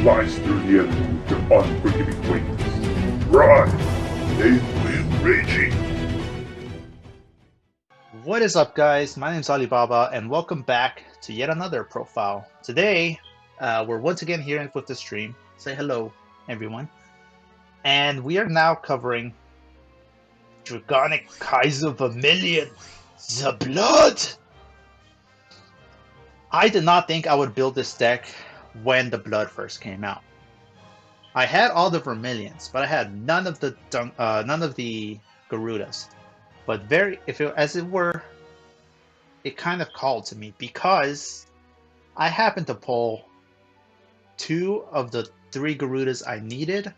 slice through the enemy with their unforgiving wings. Run! They will raging! What is up, guys? My name is Alibaba, and welcome back to yet another profile. Today, we're once again here with the stream. Say hello, everyone. And we are now covering Dragonic Kaiser Vermillion, the Blood! I did not think I would build this deck when the Blood first came out. I had all the Vermillions, but I had none of the Garudas. But as it were, it kind of called to me because I happened to pull 2 of the 3 Garudas I needed,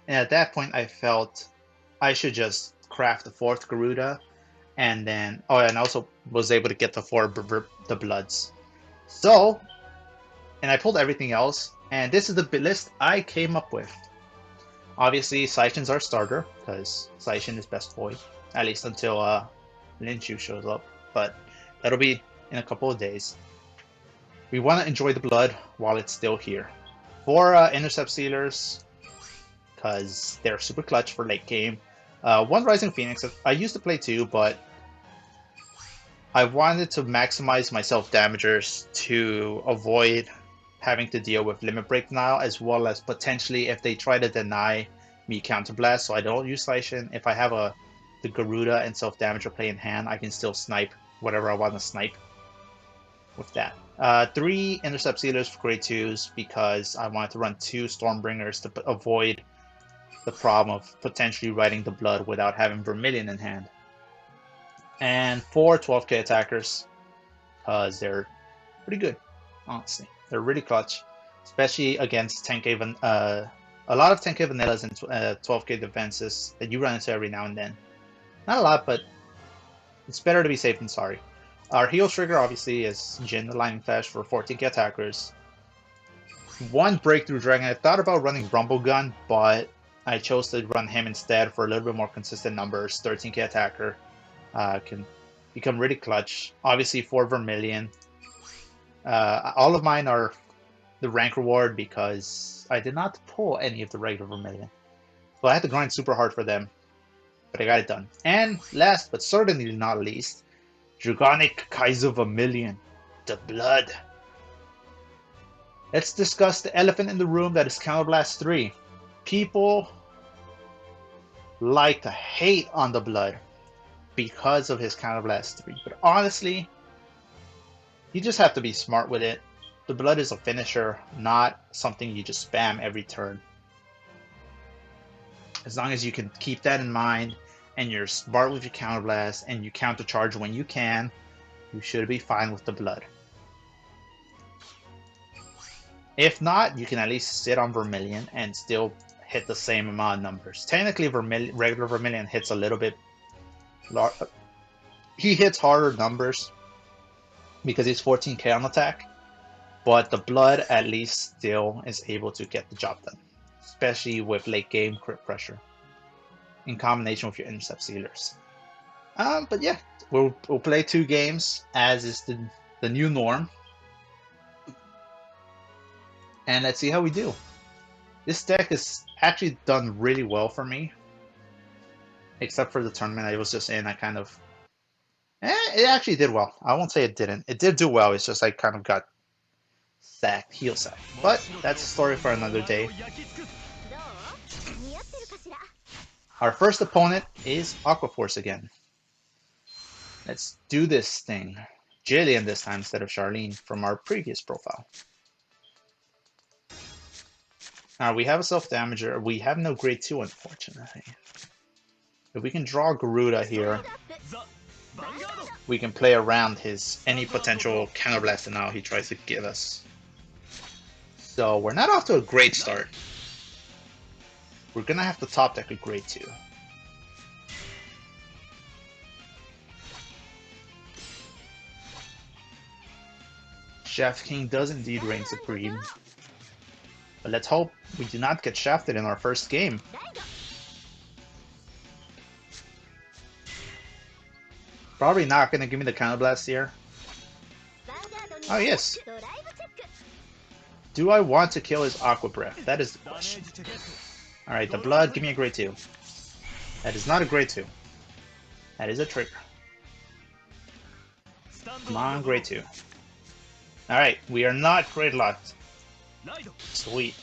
and at that point I felt I should just craft the 4th Garuda, and then and also was able to get the 4 the Bloods. So, and I pulled everything else, and this is the list I came up with. Obviously, Saishin's our starter because Saishin is best boy, at least until Linshu shows up, but that'll be in a couple of days. We want to enjoy the Blood while it's still here. 4 intercept sealers, because they're super clutch for late game. 1 Rising Phoenix. I used to play 2, but I wanted to maximize my self-damagers to avoid having to deal with limit break denial, as well as potentially if they try to deny me counterblast, so I don't use Saishin. If I have the Garuda and self-damager play in hand, I can still snipe whatever I want to snipe with that. 3 intercept sealers for grade 2s because I wanted to run 2 Stormbringers to avoid the problem of potentially riding the Blood without having Vermillion in hand. And 4 12k attackers because they're pretty good, honestly. They're really clutch, especially against 10k a lot of 10k vanillas and 12k defenses that you run into every now and then. Not a lot, but it's better to be safe than sorry. Our heal trigger obviously is Jin the Lightning Flash for 14k attackers. 1 Breakthrough Dragon. I thought about running Rumble Gun, but I chose to run him instead for a little bit more consistent numbers. 13k attacker. Can become really clutch. Obviously 4 Vermillion. All of mine are the rank reward because I did not pull any of the regular Vermillion. So I had to grind super hard for them, but I got it done. And last but certainly not least, Dragonic Kaiser Vermillion, the Blood. Let's discuss the elephant in the room that is Counterblast 3. People like to hate on the Blood because of his Counterblast 3, but honestly, you just have to be smart with it. The Blood is a finisher, not something you just spam every turn. As long as you can keep that in mind, and you're smart with your Counterblast, and you countercharge when you can, you should be fine with the Blood. If not, you can at least sit on Vermillion and still hit the same amount of numbers. Technically, regular Vermillion hits a little bit. He hits harder numbers because he's 14k on attack, but the Blood at least still is able to get the job done, especially with late game crit pressure in combination with your intercept sealers. But yeah, we'll play 2 games as is the new norm, and let's see how we do. This deck has actually done really well for me, except for the tournament I was just in. I kind of it actually did well. I won't say it didn't. It did do well. It's just I kind of got heel sacked. But that's a story for another day. Our first opponent is Aquaforce again. Let's do this thing. Jillian this time instead of Charlene from our previous profile. Now we have a self-damager. We have no grade 2, unfortunately. If we can draw Garuda here, we can play around any potential counterblast now he tries to give us. So we're not off to a great start. We're gonna have to top deck a grade 2. Shaft King does indeed reign supreme. But let's hope we do not get shafted in our first game. Probably not gonna give me the counterblast here. Oh yes. Do I want to kill his Aqua Breath? That is the question. Alright, the blood, give me a grade 2. That is not a grade 2. That is a trigger. Come on, grade 2. Alright, we are not grade locked. Sweet.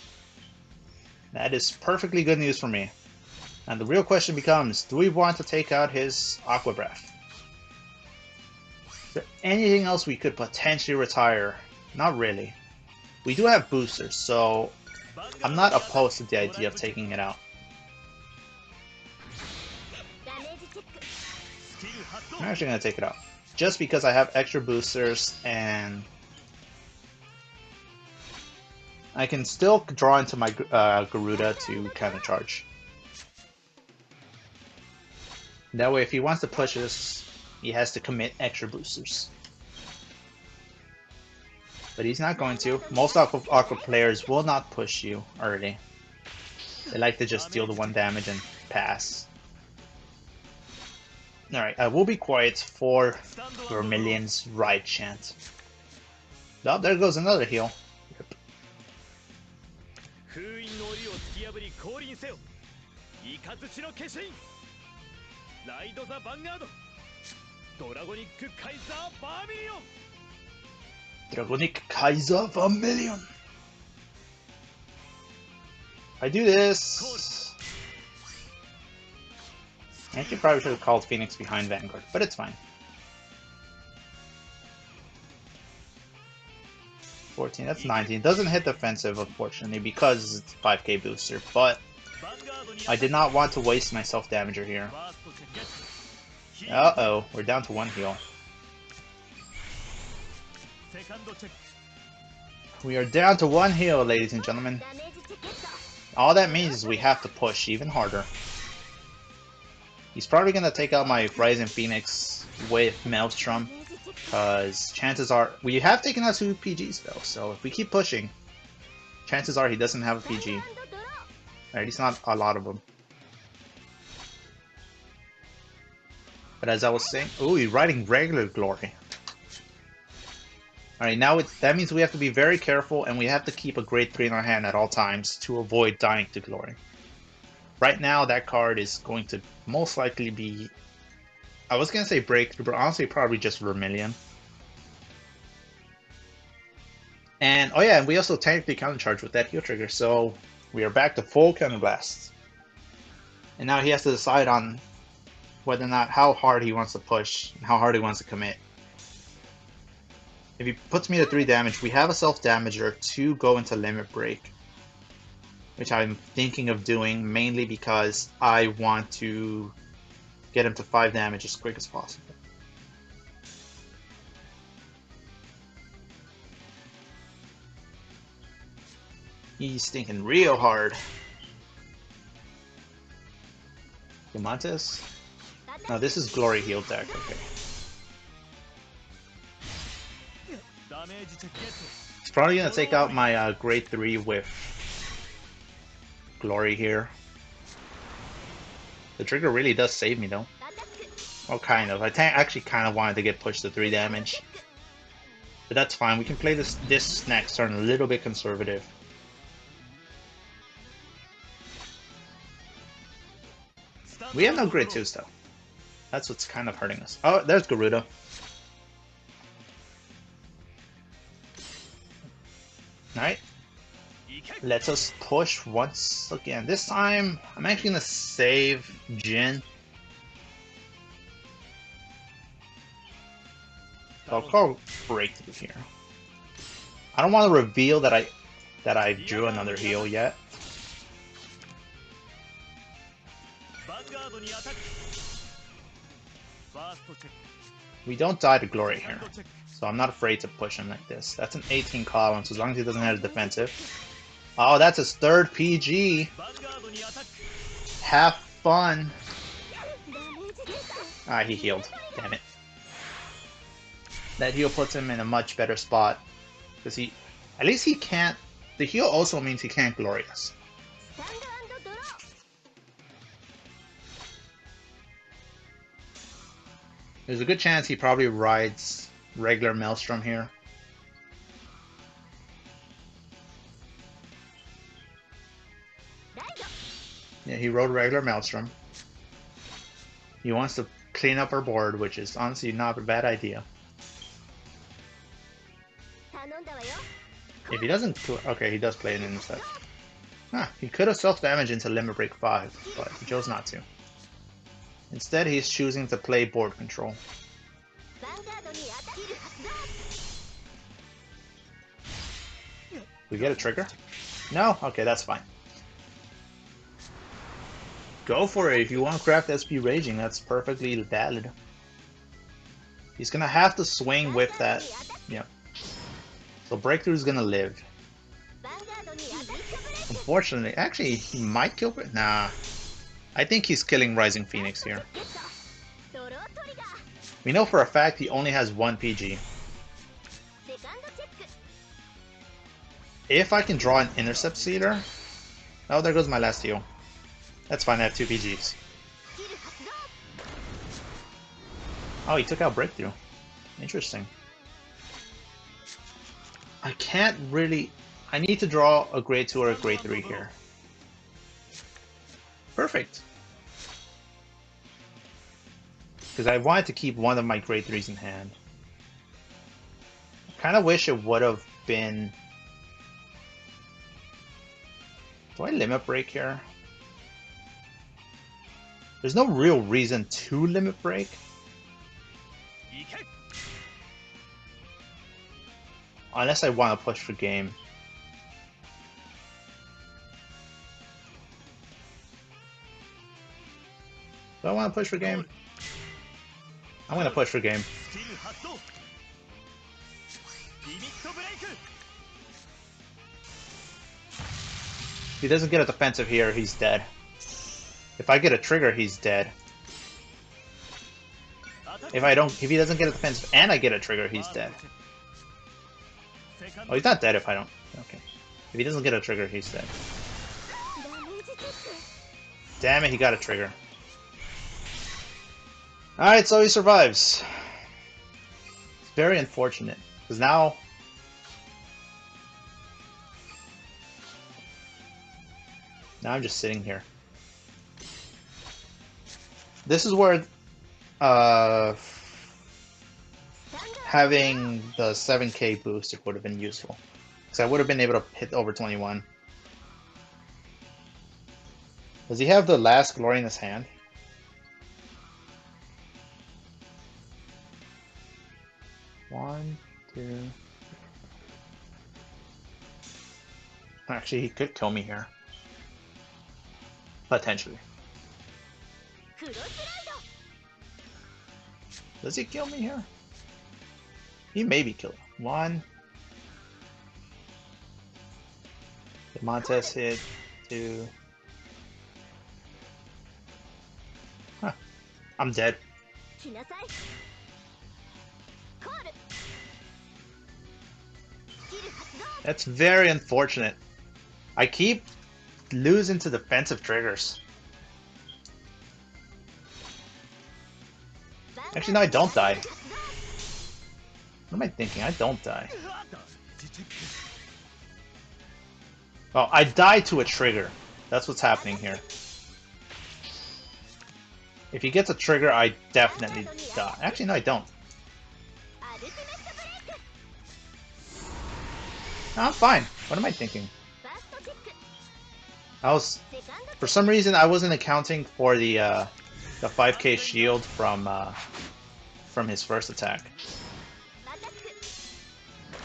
That is perfectly good news for me. And the real question becomes, do we want to take out his Aqua Breath? Is there anything else we could potentially retire? Not really. We do have boosters, so I'm not opposed to the idea of taking it out. I'm actually going to take it out. Just because I have extra boosters and I can still draw into my Garuda to countercharge. That way if he wants to push us, he has to commit extra boosters. But he's not going to. Most Aqua players will not push you early. They like to just deal the 1 damage and pass. Alright, I will be quiet for Vermillion's Ride Chant. Oh, there goes another heal. Yep. Dragonic Kaiser Vermillion. I do this. Actually, probably should have called Phoenix behind Vanguard, but it's fine. 14, that's 19. Doesn't hit defensive, unfortunately, because it's 5k booster, but I did not want to waste my self-damager here. Uh-oh, we're down to 1 heal. We are down to 1 heal, ladies and gentlemen. All that means is we have to push even harder. He's probably going to take out my Rising Phoenix with Maelstrom, because chances are... We have taken out 2 PGs though, so if we keep pushing, chances are he doesn't have a PG. Or at least not a lot of them. But as I was saying... Ooh, he's riding regular Glory. Alright, now that means we have to be very careful, and we have to keep a grade 3 in our hand at all times to avoid dying to Glory. Right now, that card is going to most likely be... I was going to say Breakthrough, but honestly probably just Vermillion. And, oh yeah, and we also technically countercharge with that heal trigger, so we are back to full counterblast. And now he has to decide on whether or not how hard he wants to push, and how hard he wants to commit. If he puts me to 3 damage, we have a self-damager to go into Limit Break, which I'm thinking of doing mainly because I want to get him to 5 damage as quick as possible. He's thinking real hard. Diamantis? No, this is Glory Heal deck, okay. He's probably going to take out my grade 3 with Glory here. The trigger really does save me though. Well, kind of. I actually kind of wanted to get pushed to 3 damage. But that's fine. We can play this next turn a little bit conservative. We have no grade 2s though. That's what's kind of hurting us. Oh, there's Garuda. Alright. Let's us push once again. This time, I'm actually going to save Jin. So I'll call Breakthrough here. I don't want to reveal that I drew another heal yet. We don't die to Glory here, so I'm not afraid to push him like this. That's an 18 column, so as long as he doesn't have a defensive. Oh, that's his 3rd PG. Have fun. Ah, he healed. Damn it. That heal puts him in a much better spot. Because at least he can't... The heal also means he can't Glory us. There's a good chance he probably rides regular Maelstrom here. Yeah, he rode regular Maelstrom. He wants to clean up our board, which is honestly not a bad idea. If he doesn't... Okay, he does play an intercept. Huh, he could have self-damaged into Limit Break 5, but he chose not to. Instead, he's choosing to play board control. We get a trigger? No? Okay, that's fine. Go for it. If you want to craft SP Raging, that's perfectly valid. He's gonna have to swing with that. Yep. So Breakthrough's gonna live. Unfortunately, actually, he might kill it. Nah. I think he's killing Rising Phoenix here. We know for a fact he only has one PG. If I can draw an Intercept Sealer... Oh, there goes my last heal. That's fine, I have 2 PGs. Oh, he took out Breakthrough. Interesting. I can't really... I need to draw a grade 2 or a grade 3 here. Perfect. Because I wanted to keep one of my grade 3s in hand. I kind of wish it would have been... Do I Limit Break here? There's no real reason to Limit Break. Unless I want to push for game. Do I want to push for game? I'm going to push for game. If he doesn't get a defensive here, he's dead. If I get a trigger, he's dead. If he doesn't get a defensive and I get a trigger, he's dead. Oh, he's not dead if I don't. Okay. If he doesn't get a trigger, he's dead. Damn it, he got a trigger. Alright, so he survives. It's very unfortunate. Because now... Now I'm just sitting here. This is where having the 7k booster would have been useful. Because I would have been able to hit over 21. Does he have the last glory in his hand? One, two... Actually, he could kill me here. Potentially. Does he kill me here? He may be killed. One. The Montes hit. Two. Huh. I'm dead. That's very unfortunate. I keep losing to defensive triggers. Actually, no, I don't die. What am I thinking? I don't die. Oh, I die to a trigger. That's what's happening here. If he gets a trigger, I definitely die. Actually, no, I don't. No, I'm fine. What am I thinking? For some reason, I wasn't accounting for the 5k shield from his first attack.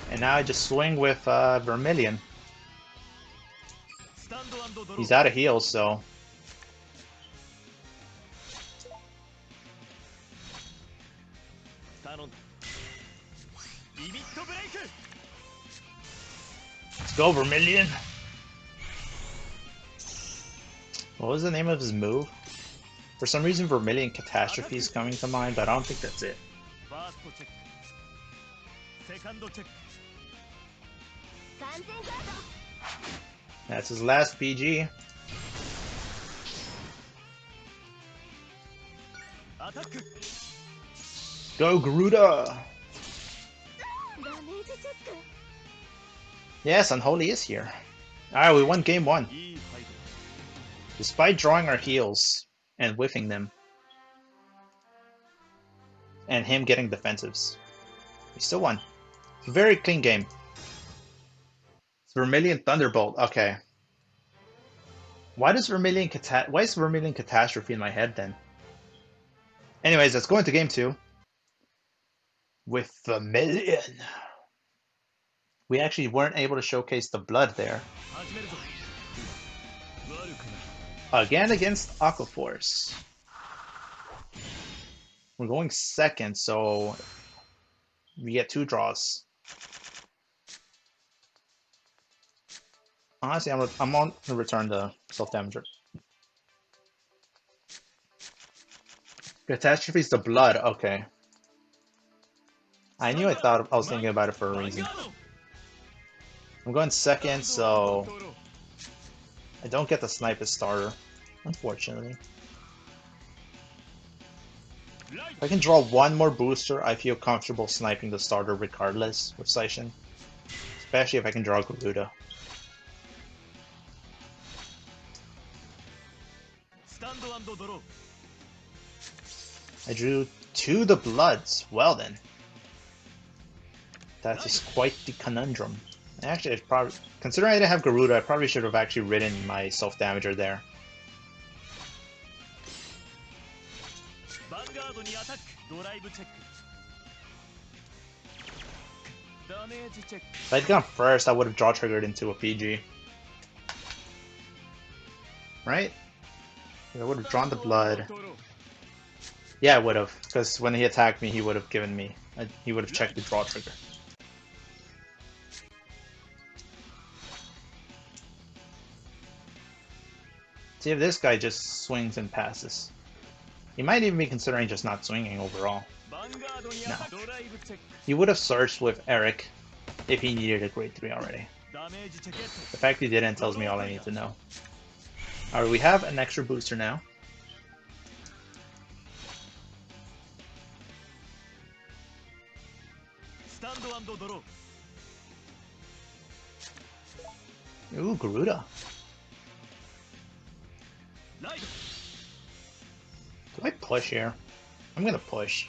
And now I just swing with Vermillion. He's out of heals, so... Let's go, Vermillion! What was the name of his move? For some reason, Vermillion Catastrophe is coming to mind, but I don't think that's it. That's his last PG. Go, Garuda! Yes, Unholy is here. Alright, we won game 1. Despite drawing our heals and whiffing them. And him getting defensives. We still won. It's a very clean game. It's Vermillion Thunderbolt. Okay. Why is Vermillion Catastrophe in my head then? Anyways, let's go into game 2. With Vermillion. We actually weren't able to showcase the blood there. Again against Aquaforce. We're going second, so we get 2 draws. Honestly, I'm on to return the self-damager. Catastrophe's the blood, okay. I was thinking about it for a reason. I'm going second, so I don't get to snipe his starter, unfortunately. If I can draw one more booster, I feel comfortable sniping the starter regardless with Seishin. Especially if I can draw Garuda. I drew 2 the Bloods. Well then. That is quite the conundrum. Actually, considering I didn't have Garuda, I probably should have actually ridden my self-damager there. If I'd gone first, I would have draw triggered into a PG. Right? I would have drawn the blood. Yeah, I would have, because when he attacked me, he would have given me. He would have checked the draw trigger. See if this guy just swings and passes. He might even be considering just not swinging overall. No. He would have searched with Eric if he needed a grade 3 already. The fact he didn't tells me all I need to know. Alright, we have an extra booster now. Ooh, Garuda. Do I push here? I'm gonna push.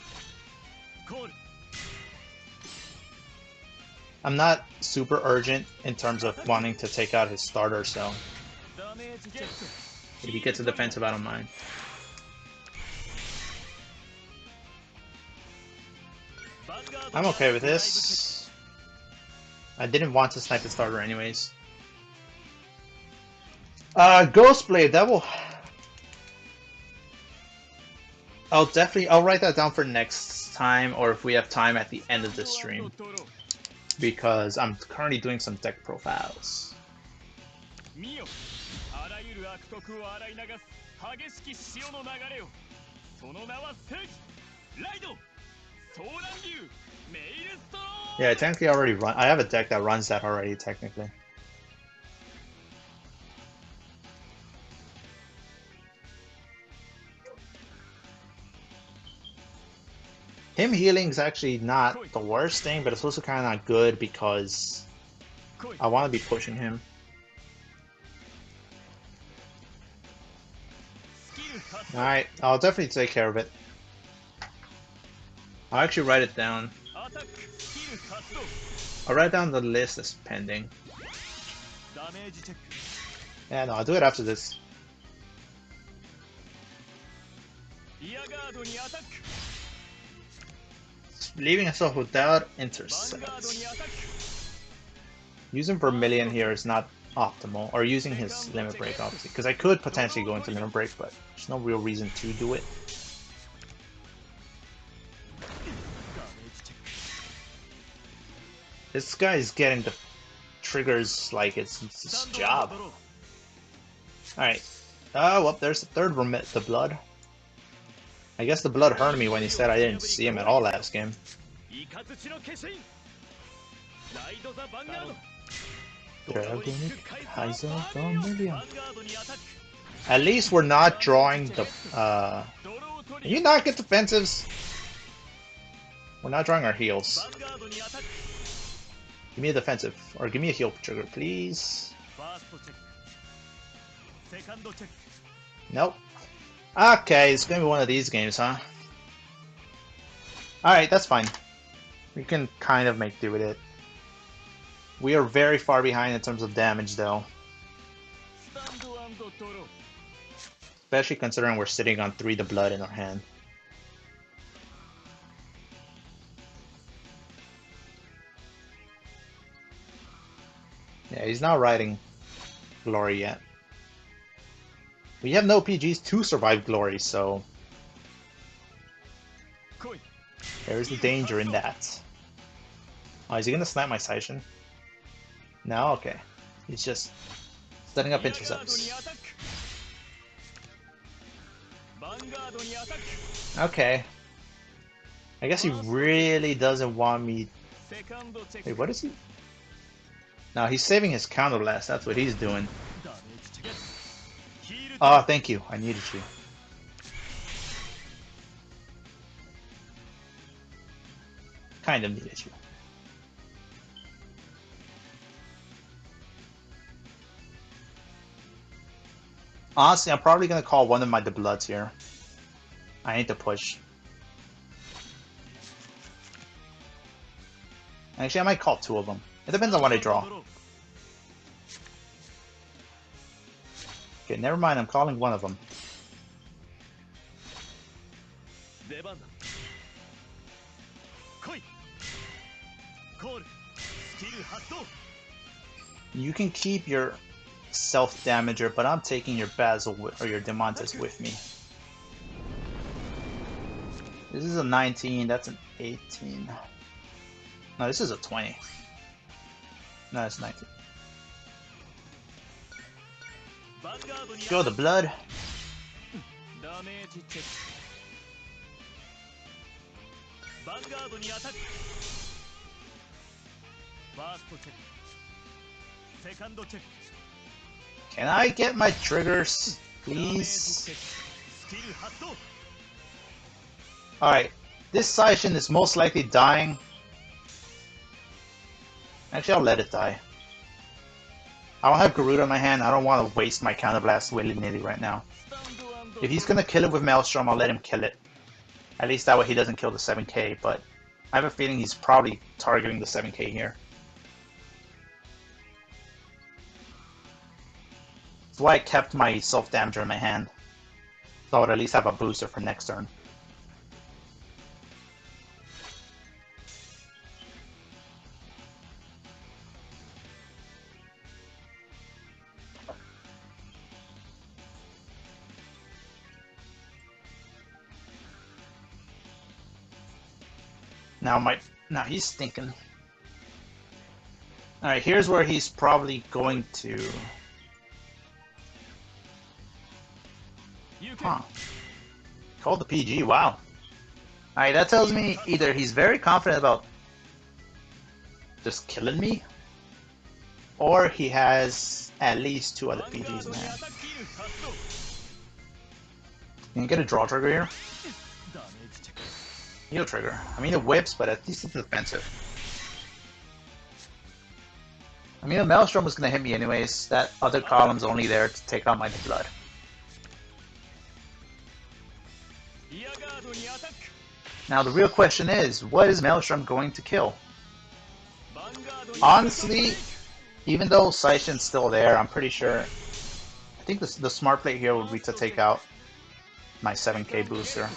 I'm not super urgent in terms of wanting to take out his starter, so if he gets a defensive, I don't mind. I'm okay with this. I didn't want to snipe the starter anyways. Ghostblade, that will... I'll write that down for next time, or if we have time at the end of the stream. Because I'm currently doing some deck profiles. Yeah, I technically already run. I have a deck that runs that already, technically. Him healing is actually not the worst thing, but it's also kind of not good because I want to be pushing him. Alright, I'll definitely take care of it. I'll actually write it down. I'll write down the list that's pending. Yeah, no, I'll do it after this. Leaving us without intercepts. Using Vermillion here is not optimal, or using his limit break obviously, because I could potentially go into limit break, but there's no real reason to do it. This guy is getting the triggers like it's his job. Alright. Well, there's the third the blood. I guess the blood hurt me when he said I didn't see him at all last game. Dragonic, Kaiser, Vermillion. At least we're not drawing the... Can you not get defensives? We're not drawing our heals. Give me a defensive, or give me a heal trigger, please. Nope. Okay, it's gonna be one of these games, huh? Alright, that's fine. We can kind of make do with it. We are very far behind in terms of damage, though. Especially considering we're sitting on 3 the blood in our hand. Yeah, he's not riding Glory yet. We have no PGs to survive Glory, so... There's the danger in that. Oh, is he gonna snipe my Seishin? No? Okay. He's just setting up intercepts. Okay. I guess he really doesn't want me... Wait, what is he? No, he's saving his counterblast. That's what he's doing. Oh, thank you. I needed you. Kind of needed you. Honestly, I'm probably going to call one of my Bloods here. I need to push. Actually, I might call 2 of them. It depends on what I draw. Okay, never mind. I'm calling one of them. You can keep your self-damager, but I'm taking your Basil or your Demontis with me. This is a 19, that's an 18. No, this is a 20. No, it's 19. Show the blood. Can I get my triggers, please? Alright, this Seishin is most likely dying. Actually, I'll let it die. I don't have Garuda in my hand. I don't want to waste my counterblast willy-nilly right now. If he's gonna kill it with Maelstrom, I'll let him kill it. At least that way he doesn't kill the 7k, but I have a feeling he's probably targeting the 7k here. That's why I kept my self-damager in my hand. So I would at least have a booster for next turn. Now he's thinking. Alright, here's where he's probably going to... Huh. Called the PG, wow. Alright, that tells me either he's very confident about just killing me, or he has at least 2 other PGs in hand. Can you get a draw trigger here? Heal trigger. I mean, it whips, but at least it's defensive. I mean, the Maelstrom was gonna hit me anyways. That other column's only there to take out my blood. Now the real question is, what is Maelstrom going to kill? Honestly, even though Seishin's still there, I'm pretty sure... I think the smart play here would be to take out my 7k booster.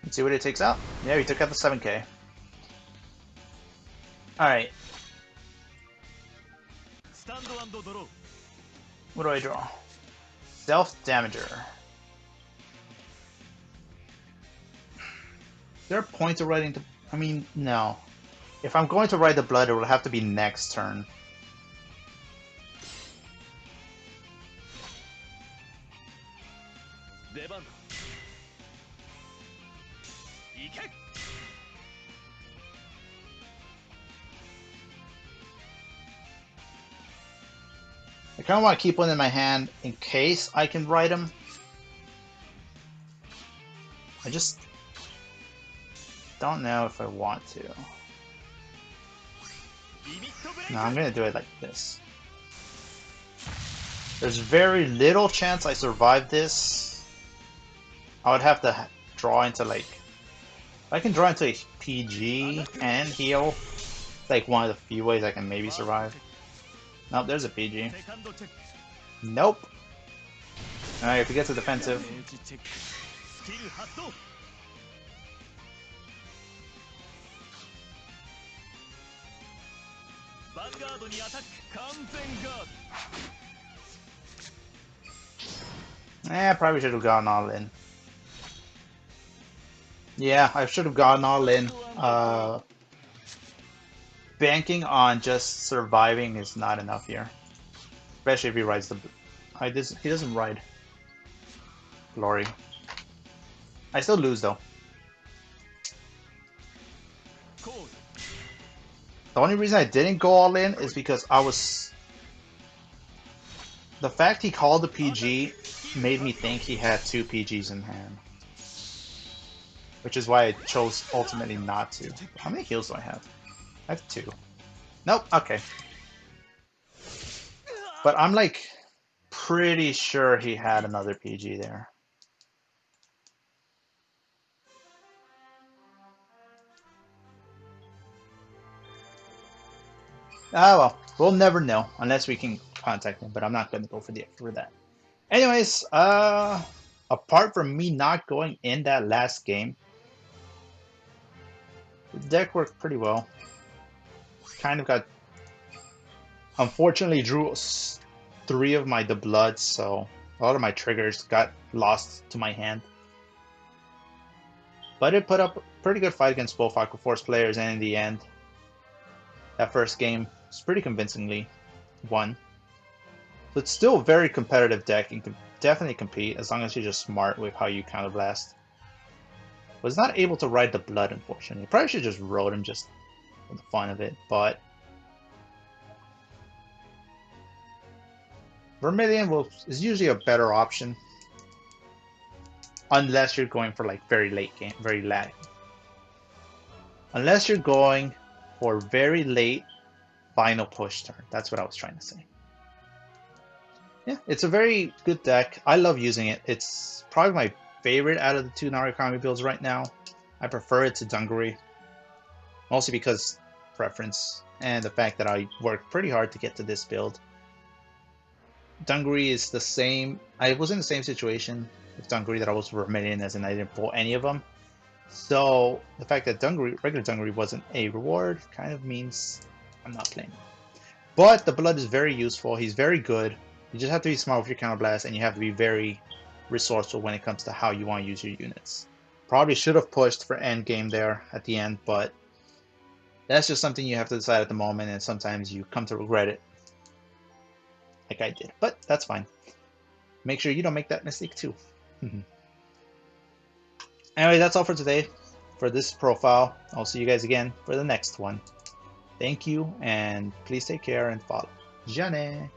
Let's see what it takes out. Yeah, he took out the 7k. Alright. What do I draw? Self-damager. Is there a point to writing to... I mean, no. If I'm going to write the blood, it will have to be next turn. I kind of want to keep one in my hand in case I can write him. I just don't know if I want to. No, I'm gonna do it like this. There's very little chance I survive this. I would have to draw into like... If I can draw into a PG and heal, it's like one of the few ways I can maybe survive. Nope, there's a PG. Nope. Alright, if we get to defensive. Probably should have gone all in. Yeah, I should have gone all in. Banking on just surviving is not enough here. Especially if he rides the... he doesn't ride Glory. I still lose though. The only reason I didn't go all in is because I was... The fact he called the PG made me think he had 2 PGs in hand. Which is why I chose ultimately not to. How many heals do I have? I have 2. Nope, okay. But I'm like pretty sure he had another PG there. Ah well, we'll never know unless we can contact him, but I'm not gonna go for that. Anyways, apart from me not going in that last game, the deck worked pretty well. Kind of got... Unfortunately drew 3 of my Bloods, so a lot of my triggers got lost to my hand. But it put up a pretty good fight against both Aqua Force players, and in the end, that first game was pretty convincingly won. So it's still a very competitive deck and can definitely compete as long as you're just smart with how you counterblast. Was not able to ride the Blood, unfortunately. Probably should just rode him just for the fun of it, but Vermillion is usually a better option unless you're going for like very late game, very late. Unless you're going for very late final push turn. That's what I was trying to say. Yeah, it's a very good deck. I love using it. It's probably my favorite out of the 2 Narukami builds right now. I prefer it to Dunguri. Mostly because preference and the fact that I worked pretty hard to get to this build. Dunguri is the same. I was in the same situation with Dunguri that I was with Vermillion, as in I didn't pull any of them. So the fact that regular Dunguri wasn't a reward kind of means I'm not playing. But the Blood is very useful. He's very good. You just have to be smart with your counterblast, and you have to be very resourceful when it comes to how you want to use your units. Probably should have pushed for endgame there at the end, but that's just something you have to decide at the moment, and sometimes you come to regret it. Like I did, but that's fine. Make sure you don't make that mistake too. Anyway, that's all for today for this profile. I'll see you guys again for the next one. Thank you, and please take care and follow. Jane!